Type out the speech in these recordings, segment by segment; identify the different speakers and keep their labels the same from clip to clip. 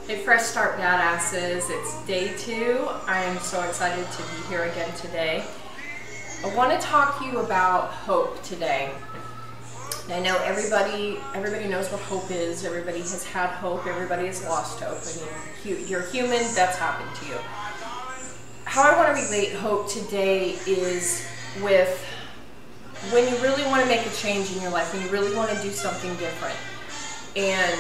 Speaker 1: Hey Fresh Start Badasses, it's day 2. I am so excited to be here again today. I want to talk to you about hope today. I know everybody knows what hope is. Everybody has had hope. Everybody has lost hope. I mean, you're human, that's happened to you. How I want to relate hope today is with when you really want to make a change in your life, when you really want to do something different. And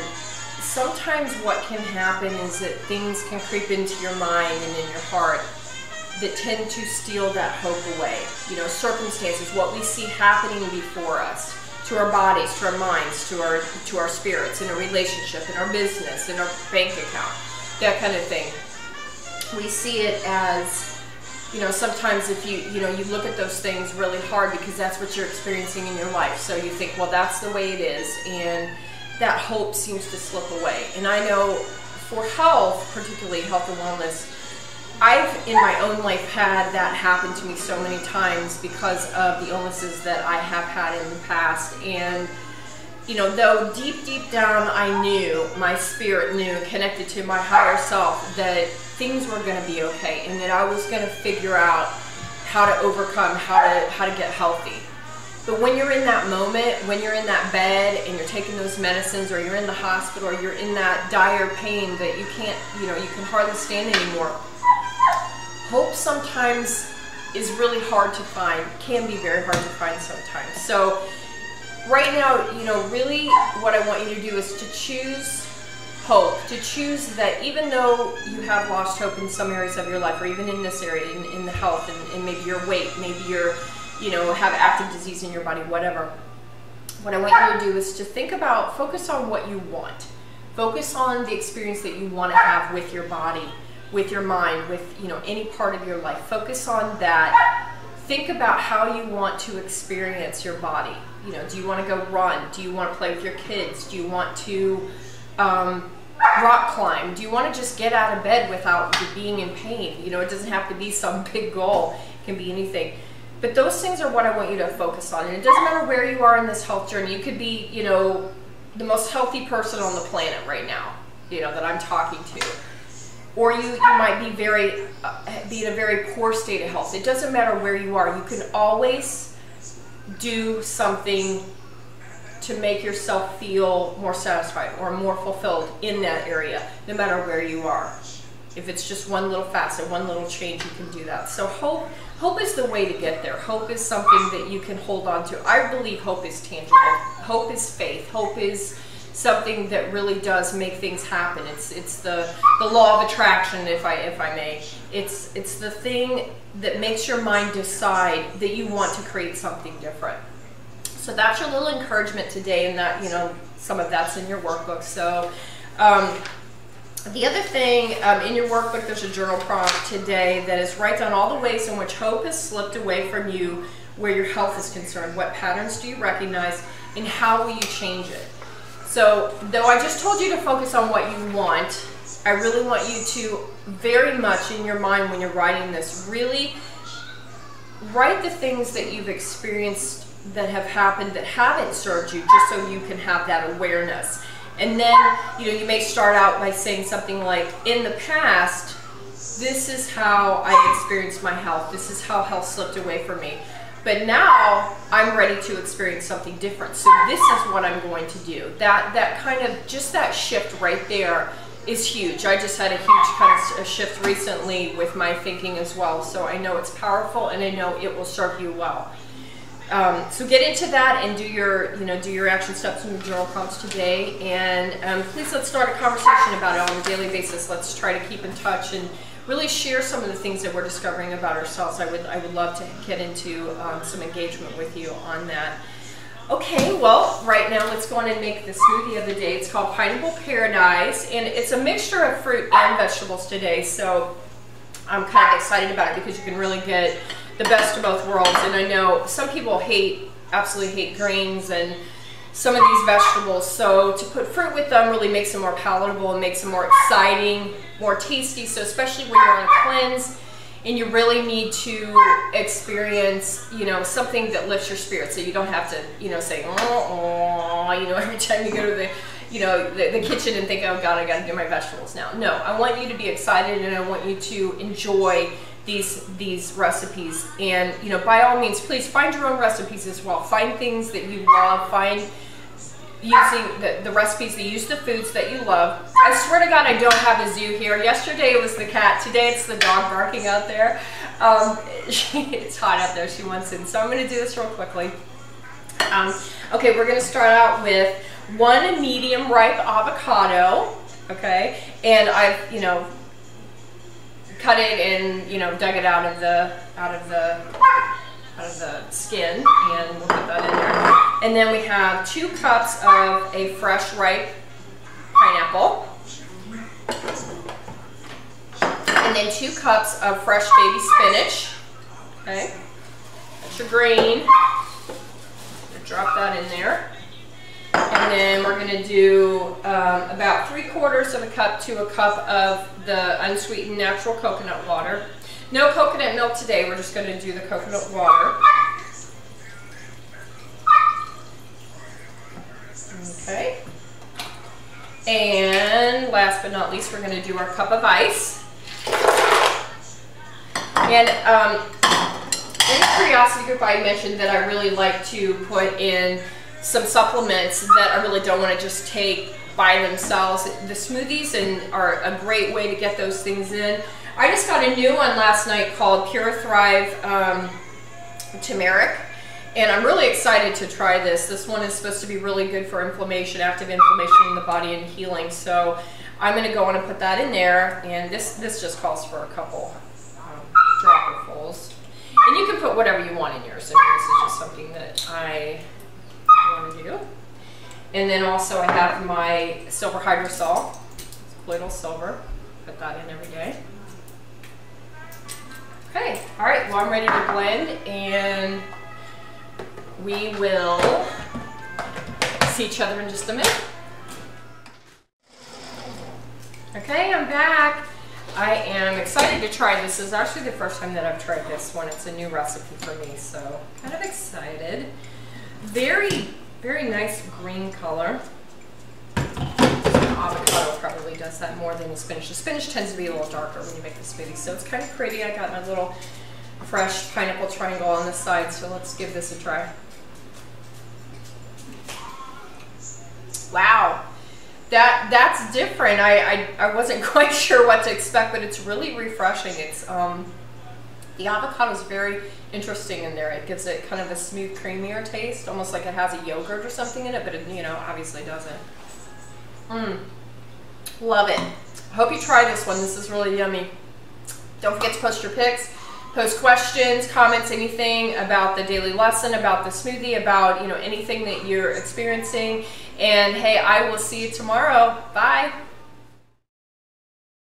Speaker 1: sometimes what can happen is that things can creep into your mind and in your heart that tend to steal that hope away. You know, circumstances, what we see happening before us, to our bodies, to our minds, to our spirits, in a relationship, in our business, in our bank account, that kind of thing. We see it as, you know, sometimes if you look at those things really hard because that's what you're experiencing in your life. So you think, well, that's the way it is, and that hope seems to slip away. And I know for health, particularly health and wellness, I've in my own life had that happen to me so many times because of the illnesses that I have had in the past. And you know, though deep down I knew, my spirit knew, connected to my higher self, that things were going to be okay and that I was going to figure out how to overcome, how to get healthy. But when you're in that moment, when you're in that bed and you're taking those medicines, or you're in the hospital, or you're in that dire pain that you can't, you can hardly stand anymore, hope sometimes is really hard to find, can be very hard to find sometimes. So right now, really what I want you to do is to choose hope, to choose that even though you have lost hope in some areas of your life, or even in this area, in the health, and maybe your weight, maybe you're have active disease in your body, whatever. What I want you to do is to focus on what you want. Focus on the experience that you want to have with your body, with your mind, with any part of your life. Focus on that. Think about how you want to experience your body. Do you want to go run? Do you want to play with your kids? Do you want to rock climb? Do you want to just get out of bed without being in pain? It doesn't have to be some big goal. It can be anything. But those things are what I want you to focus on. And it doesn't matter where you are in this health journey. You could be, the most healthy person on the planet right now, that I'm talking to. Or you might be be in a very poor state of health. It doesn't matter where you are. You can always do something to make yourself feel more satisfied or more fulfilled in that area, no matter where you are. If it's just one little facet, one little change, you can do that. So hope is the way to get there. Hope is something that you can hold on to. I believe hope is tangible. Hope is faith. Hope is something that really does make things happen. It's the law of attraction, if I may. It's the thing that makes your mind decide that you want to create something different. So that's your little encouragement today, and that some of that's in your workbook. So the other thing, in your workbook, there's a journal prompt today that is write down all the ways in which hope has slipped away from you where your health is concerned. What patterns do you recognize, and how will you change it? So, though I just told you to focus on what you want, I really want you to very much in your mind when you're writing this, really write the things that you've experienced that have happened that haven't served you, just so you can have that awareness. And then, you may start out by saying something like, in the past, this is how I experienced my health. This is how health slipped away from me. But now I'm ready to experience something different. So this is what I'm going to do. That kind of, just that shift right there is huge. I just had a huge kind of a shift recently with my thinking as well. So I know it's powerful, and I know it will serve you well. So get into that and do your action steps in the journal prompts today, and please let's start a conversation about it on a daily basis. Let's try to keep in touch and really share some of the things that we're discovering about ourselves. I would love to get into some engagement with you on that. Okay, well, right now let's go on and make the smoothie of the day. It's called Pineapple Paradise, and it's a mixture of fruit and vegetables today. So I'm kind of excited about it because you can really get the best of both worlds. And I know some people absolutely hate grains and some of these vegetables, so to put fruit with them really makes them more palatable and makes them more exciting, more tasty. So especially when you're on a cleanse and you really need to experience, something that lifts your spirits, so you don't have to, say, every time you go to the, you know, the kitchen and think, oh God, I gotta do my vegetables now. No, I want you to be excited and I want you to enjoy these recipes. And, you know, by all means, please find your own recipes as well. Find things that you love. Find using the recipes that use the foods that you love. I swear to God, I don't have a zoo here. Yesterday it was the cat. Today it's the dog barking out there. It's hot out there. She wants in. So I'm going to do this real quickly. Okay, we're going to start out with 1 medium ripe avocado. Okay, and I've, you know, cut it and, you know, dug it out of the skin, and we'll put that in there. And then we have 2 cups of a fresh ripe pineapple, and then 2 cups of fresh baby spinach. Okay, that's your green. Drop that in there. And then we're going to do about 3/4 of a cup to a cup of the unsweetened natural coconut water. No coconut milk today, we're just going to do the coconut water. Okay. And last but not least, we're going to do our cup of ice. And in the curiosity group, I mentioned that I really like to put in some supplements that I really don't want to just take by themselves. The smoothies are a great way to get those things in. I just got a new one last night called Pure Thrive Turmeric, and I'm really excited to try this. This one is supposed to be really good for inflammation, active inflammation in the body and healing. So I'm going to go on and put that in there, and this just calls for a couple dropperfuls. And you can put whatever you want in yours. I mean, this is just something that I want to do. And then also I have my silver hydrosol, colloidal silver. Put that in every day. Okay, all right, well I'm ready to blend, and we will see each other in just a minute. Okay, I'm back. I am excited to try this. This is actually the first time that I've tried this one. It's a new recipe for me, so kind of excited. Very, very nice green color. Avocado probably does that more than the spinach. The spinach tends to be a little darker when you make the smoothie, so it's kind of pretty. I got my little fresh pineapple triangle on the side, so let's give this a try. Wow. That's different. I wasn't quite sure what to expect, but it's really refreshing. It's the avocado is very interesting in there. It gives it kind of a smooth, creamier taste, almost like it has a yogurt or something in it, but it, you know, obviously doesn't. Love it. I hope you try this one. This is really yummy. Don't forget to post your pics, post questions, comments, anything about the daily lesson, about the smoothie, about, you know, anything that you're experiencing. And hey, I will see you tomorrow. Bye.